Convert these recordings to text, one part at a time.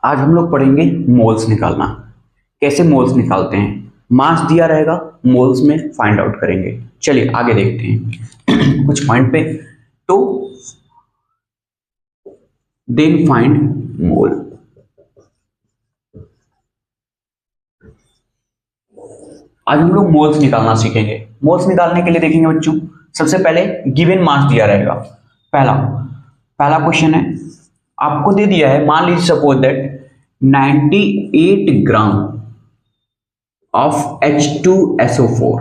आज हम लोग पढ़ेंगे मोल्स निकालना। कैसे मोल्स निकालते हैं, मास दिया रहेगा, मोल्स में फाइंड आउट करेंगे। चलिए आगे देखते हैं कुछ पॉइंट पे। तो देन फाइंड मोल। आज हम लोग मोल्स निकालना सीखेंगे। मोल्स निकालने के लिए देखेंगे बच्चों, सबसे पहले गिवन मास दिया रहेगा। पहला क्वेश्चन है, आपको दे दिया है, मान लीजिए suppose that 98 gram of H2SO4।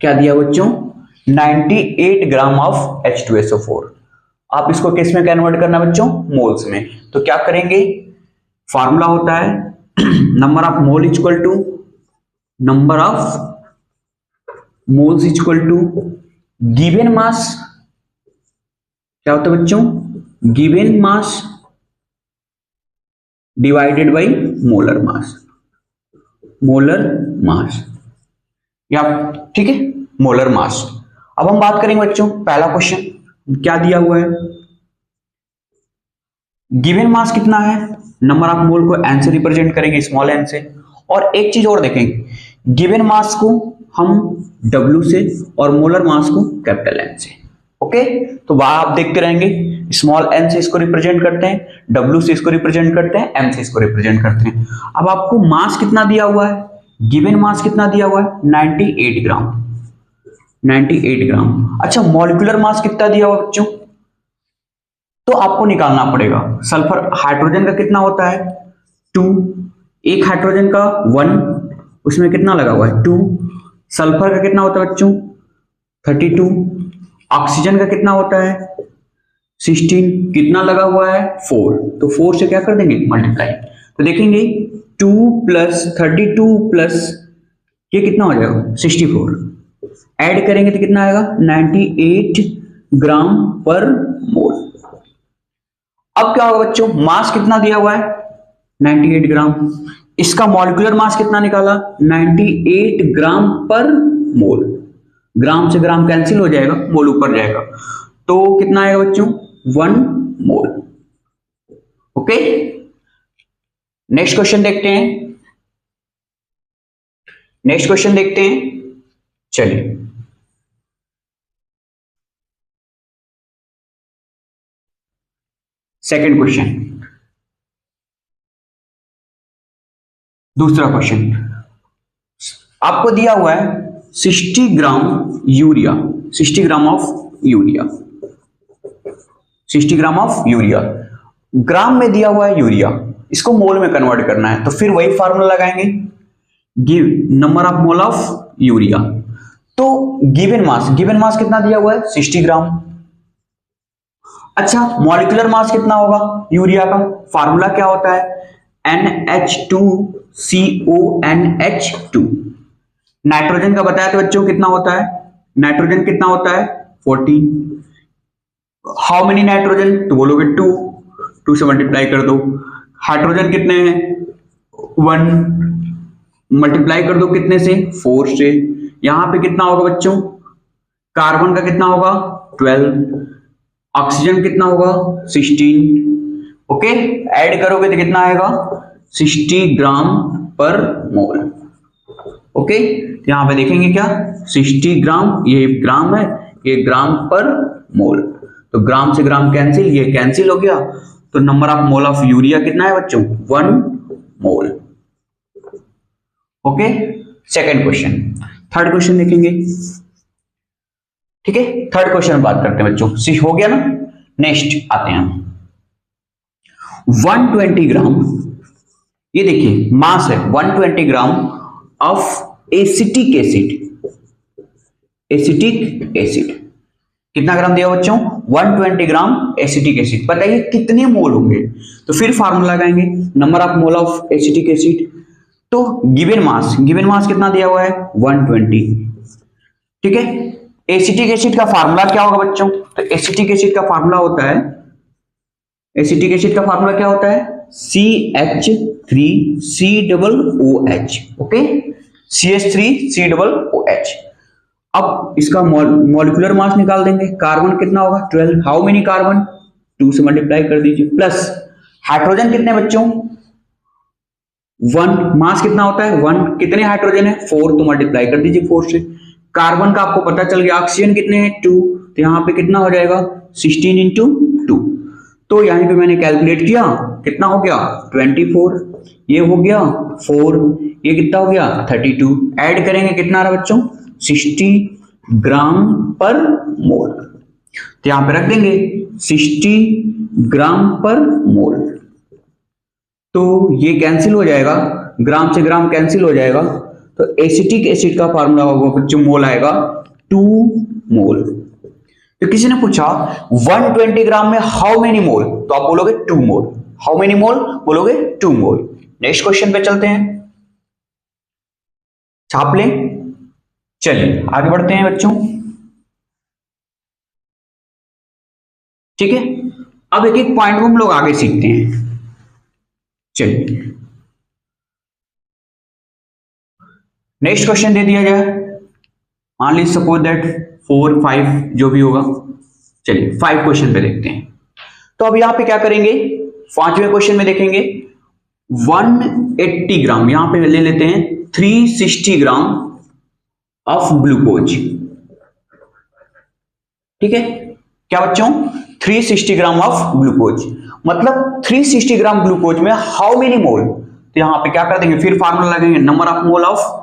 क्या दिया बच्चों? 98 ग्राम ऑफ H2SO4। आप इसको किस में कन्वर्ट करना बच्चों? मोल्स में। तो क्या करेंगे, फार्मूला होता है number of mole equal to number of moles equal to given mass. क्या होता है बच्चों? Given mass divided by molar mass. Molar mass, या ठीक है, मोलर मास। अब हम बात करेंगे बच्चों, पहला क्वेश्चन क्या दिया हुआ है, गिवन मास कितना है, नंबर ऑफ मोल को n से रिप्रेजेंट करेंगे, स्मॉल n से। और एक चीज और देखेंगे, गिवन मास को हम W से और मोलर मास को कैपिटल N से। ओके, तो वहां आप देखते रहेंगे, स्मॉल n से इसको रिप्रेजेंट करते हैं, W से इसको रिप्रेजेंट करते हैं, M से इसको रिप्रेजेंट करते हैं। अब आपको मास कितना दिया हुआ है, गिवन मास कितना दिया हुआ है? 98 ग्राम। 98 ग्राम। अच्छा, मॉलिक्यूलर मास कितना दिया हुआ बच्चों? तो आपको निकालना पड़ेगा। सल्फर हाइड्रोजन का कितना होता है? 2। एक हाइड्रोजन का 1, उसमें कितना लगा हुआ है? 2। सल्फर का कितना होता है बच्चों? 32। ऑक्सीजन का कितना होता है? 16। कितना लगा हुआ है? 4। तो 4 से क्या कर देंगे? मल्टीप्लाई। तो देखेंगे 2 प्लस 32 प्लस ये कितना हो जाएगा? 64। ऐड करेंगे तो कितना आएगा? 98 ग्राम पर मोल। अब क्या होगा बच्चों, मास कितना दिया हुआ है? 98 ग्राम। इसका मॉलिक्यूलर मास कितना निकाला? 98 ग्राम पर मोल। ग्राम से ग्राम कैंसिल हो जाएगा, मोल ऊपर जाएगा, तो कितना आएगा बच्चों? 1 मोल। ओके, नेक्स्ट क्वेश्चन देखते हैं। चलिए, सेकंड क्वेश्चन, दूसरा क्वेश्चन आपको दिया हुआ है 60 gram urea, 60 gram of urea, 60 gram of urea. Gram में दिया हुआ है यूरिया, इसको मोल में कन्वर्ट करना है, तो फिर वही फार्मूला लगाएंगे, give number of mole of urea. तो गिवन मास कितना दिया हुआ है? 60 ग्राम। अच्छा, मॉलिक्यूलर मास कितना होगा यूरिया का? फार्मूला क्या होता है? NH2CONH2। नाइट्रोजन का बताया तो बच्चों कितना होता है? नाइट्रोजन कितना होता है? 14। How many nitrogen? तो बोलोगे 2 से मल्टीप्लाई कर दो। हाइड्रोजन कितने हैं? 1। मल्टीप्लाई कर दो कितने से? 4 से। यहां पे कितना होगा बच्चों? कार्बन का कितना होगा? 12। ऑक्सीजन कितना होगा? 16। ओके, ऐड करोगे तो कितना आएगा? 60 ग्राम पर मोल। ओके, यहां पे देखेंगे क्या? 60 ग्राम, ये ग्राम है, ये ग्राम पर मोल। तो ग्राम से ग्राम कैंसिल, ये कैंसिल हो गया, तो number of mole of urea कितना है बच्चों? 1 mole. Okay, second question. Third question देखेंगे। ठीक है, थर्ड क्वेश्चन बात करते हैं बच्चों, सी हो गया ना। नेक्स्ट आते हैं हम 120 ग्राम, ये देखिए मास है 120 ग्राम ऑफ एसिटिक एसिड। कितना ग्राम दिया बच्चों? 120 ग्राम एसिटिक एसिड। बताइए कितने मोल होंगे? तो फिर फार्मूला लगाएंगे, number of mole of acetic acid. तो गिवन मास कितना दिया हुआ है? 120। ठीक है, एसिटिक एसिड का फार्मूला क्या होगा बच्चों? तो एसिटिक एसिड का फार्मूला होता है, CH3COOH। Okay, CH3COOH। अब इसका मॉलिक्यूलर मास निकाल देंगे। कार्बन कितना होगा? 12। How many carbon? 2 से मल्टीप्लाई कर दीजिए। प्लस हाइड्रोजन कितने बच्चों? 1 मास कितना होता है 1, कितने हाइड्रोजन है 4, तो मल्टीप्लाई कर दीजिए 4 से। कार्बन का आपको पता चल गया, ऑक्सीजन कितने हैं 2, तो यहाँ पे कितना हो जाएगा 16 इंटू 2। तो यहाँ पे मैंने कैलकुलेट किया, कितना हो गया 24, ये हो गया 4, ये कितना हो गया 32, ऐड करेंगे कितना आ रहा बच्चों 60 ग्राम पर मोल। तो यहां पे रख देंगे 60 ग्राम पर मोल। तो ये कैंसिल हो जाएगा, ग्राम से ग्राम कैंसिल हो जाएगा, तो एसिटिक एसिड का फार्मूला होगा बच्चों, मोल आएगा 2 मोल। तो किसी ने पूछा 120 ग्राम में हाउ मेनी मोल, तो आप बोलोगे 2 मोल। हाउ मेनी मोल बोलोगे 2 मोल। नेक्स्ट क्वेश्चन पे चलते हैं, छाप लें। चलिए आगे बढ़ते हैं बच्चों, ठीक है। अब एक एक पॉइंट को हम लोग आगे सीखते हैं। चलिए नेक्स्ट क्वेश्चन दे दिया जाए, मान लीजिए सपोज दैट 4, 5 जो भी होगा। चलिए 5 क्वेश्चन पे देखते हैं। तो अब यहां पे क्या करेंगे, 5वें क्वेश्चन में देखेंगे 180 ग्राम, यहां पे ले लेते हैं 360 ग्राम ऑफ ग्लूकोज, ठीक है। क्या बच्चों 360 ग्राम ऑफ ग्लूकोज, मतलब 360 ग्राम ग्लूकोज में हाउ मेनी मोल, तो यहां पे क्या कर देंगे, फिर फार्मूला लगेंगे, number of mole of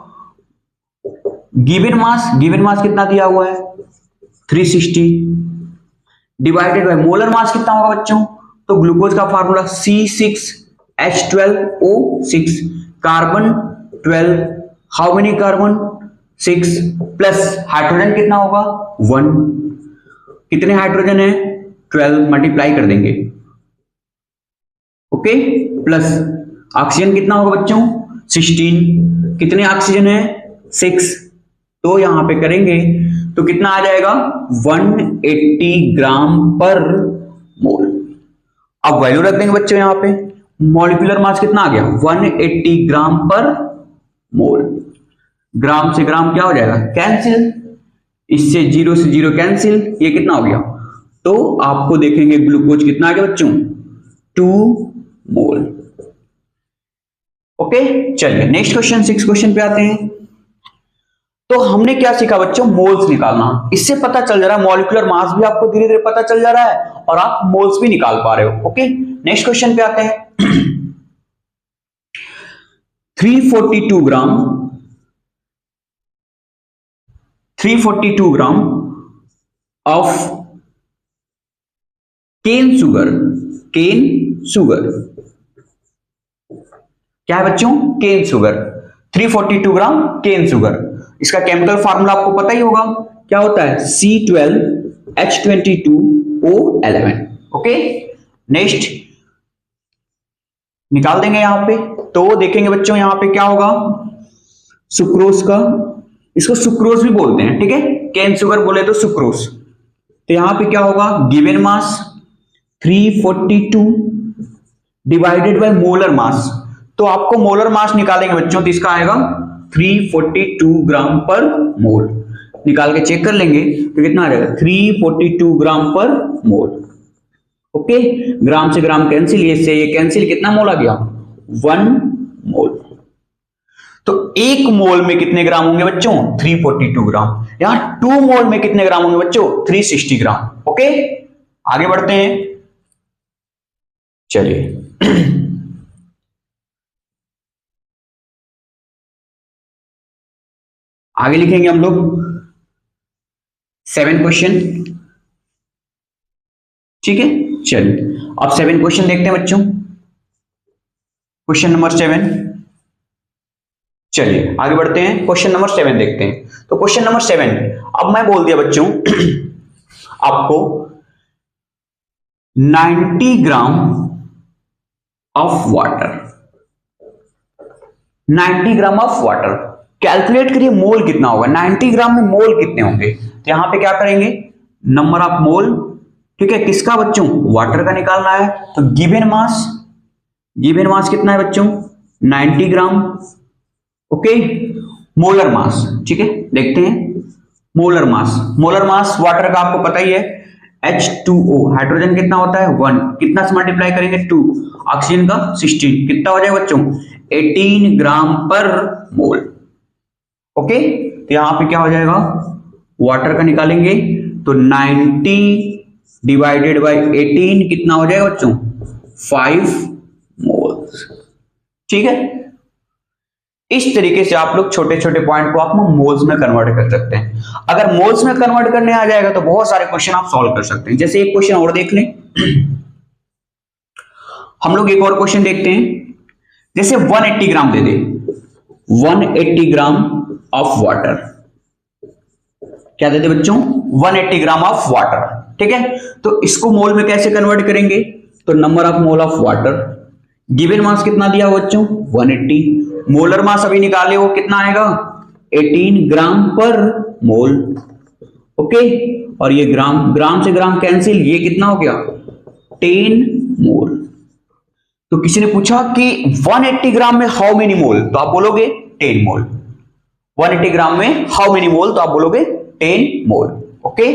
given mass, given mass कितना दिया हुआ है 360, डिवाइडेड बाय मोलर मास कितना होगा बच्चों, तो ग्लूकोज का formula C6H12O6, carbon 12, how many carbon 6, plus hydrogen कितना होगा 1, कितने हाइड्रोजन है 12, मल्टीप्लाई कर देंगे, ओके, प्लस ऑक्सीजन कितना होगा बच्चों 16, कितने ऑक्सीजन है 6, तो यहां पे करेंगे तो कितना आ जाएगा 180 ग्राम पर मोल। अब वैल्यू रख देंगे बच्चों, यहां पे मॉलिक्यूलर मास कितना आ गया 180 ग्राम पर मोल। ग्राम से ग्राम क्या हो जाएगा कैंसिल, इससे 0 से 0 कैंसिल, ये कितना हो गया, तो आपको देखेंगे ग्लूकोज कितना आ गया बच्चों 2 मोल। ओके चलिए नेक्स्ट क्वेश्चन 6 क्वेश्चन पे आते हैं। तो हमने क्या सीखा बच्चों, मोल्स निकालना। इससे पता चल जा रहा है मॉलिक्यूलर मास भी आपको धीरे धीरे पता चल जा रहा है और आप मोल्स भी निकाल पा रहे हो। ओके नेक्स्ट क्वेश्चन पे आते हैं 342 gram of cane sugar, cane sugar क्या है बच्चों, cane sugar, 342 gram cane sugar. इसका केमिकल फार्मूला आपको पता ही होगा, क्या होता है C12H22O11। ओके नेक्स्ट निकाल देंगे यहां पे, तो देखेंगे बच्चों यहां पे क्या होगा, सुक्रोज का, इसको सुक्रोज भी बोलते हैं, ठीक है, केन शुगर बोले तो सुक्रोज। तो यहां पे क्या होगा, given mass 342 divided by molar मास, तो आपको मोलर मास निकालेंगे बच्चों, तो इसका आएगा 342 ग्राम पर मोल। निकाल के चेक कर लेंगे तो कितना आ जाएगा 342 ग्राम पर मोल। ओके ग्राम से ग्राम कैंसिल, ये से ये कैंसिल, कितना मोल आ गया 1 मोल। तो 1 मोल में कितने ग्राम होंगे बच्चों 342 ग्राम, यहां 2 मोल में कितने ग्राम होंगे बच्चों 360 ग्राम। ओके आगे बढ़ते हैं, चलिए आगे लिखेंगे हम लोग 7 क्वेश्चन, ठीक है। चलिए अब 7 क्वेश्चन देखते हैं बच्चों, क्वेश्चन नंबर 7। चलिए आगे बढ़ते हैं, क्वेश्चन नंबर 7 देखते हैं। तो क्वेश्चन नंबर 7, अब मैं बोल दिया बच्चों आपको 90 gram of water, 90 gram of water, calculate करिए मोल कितना होगा, 90 ग्राम में मोल कितने होंगे। तो यहां पे क्या करेंगे, नंबर ऑफ मोल, ठीक है, किसका बच्चों वाटर का निकालना है, तो गिवन मास, गिवन मास कितना है बच्चों 90 ग्राम। ओके मोलर मास, ठीक है, देखते हैं मोलर मास, मोलर मास वाटर का आपको पता ही है H2O, हाइड्रोजन कितना होता है 1, कितना से मल्टीप्लाई करेंगे 2, ऑक्सीजन का 16, कितना हो जाएगा बच्चों 18 ग्राम पर मोल। ओके, तो यहां पे क्या हो जाएगा, वाटर का निकालेंगे तो 90 डिवाइडेड बाय 18 कितना हो जाएगा बच्चों, 5 मोल्स। ठीक है, इस तरीके से आप लोग छोटे छोटे पॉइंट को आप मोल्स में कन्वर्ट कर सकते हैं। अगर मोल्स में कन्वर्ट करने आ जाएगा तो बहुत सारे क्वेश्चन आप सॉल्व कर सकते हैं। जैसे एक क्वेश्चन और देख लें, हम लोग एक और क्वेश्चन देखते हैं। जैसे 180 ग्राम दे दे, 180 ग्राम ऑफ वाटर, क्या देते बच्चों, 180 ग्राम ऑफ वाटर। ठीक है, तो इसको मोल में कैसे कन्वर्ट करेंगे, तो number of mole of water, given mass कितना दिया बच्चों, 180, मोलर मास अभी निकाले वो कितना आएगा, 18 ग्राम पर मोल। ओके, और ये ग्राम, ग्राम से ग्राम कैंसिल, ये कितना हो गया, 10 मोल। तो किसी ने पूछा कि 180 ग्राम में हाउ मेनी मोल, तो आप बोलोगे 10 मोल। 180 ग्राम में हाउ मेनी मोल, तो आप बोलोगे 10 मोल। ओके,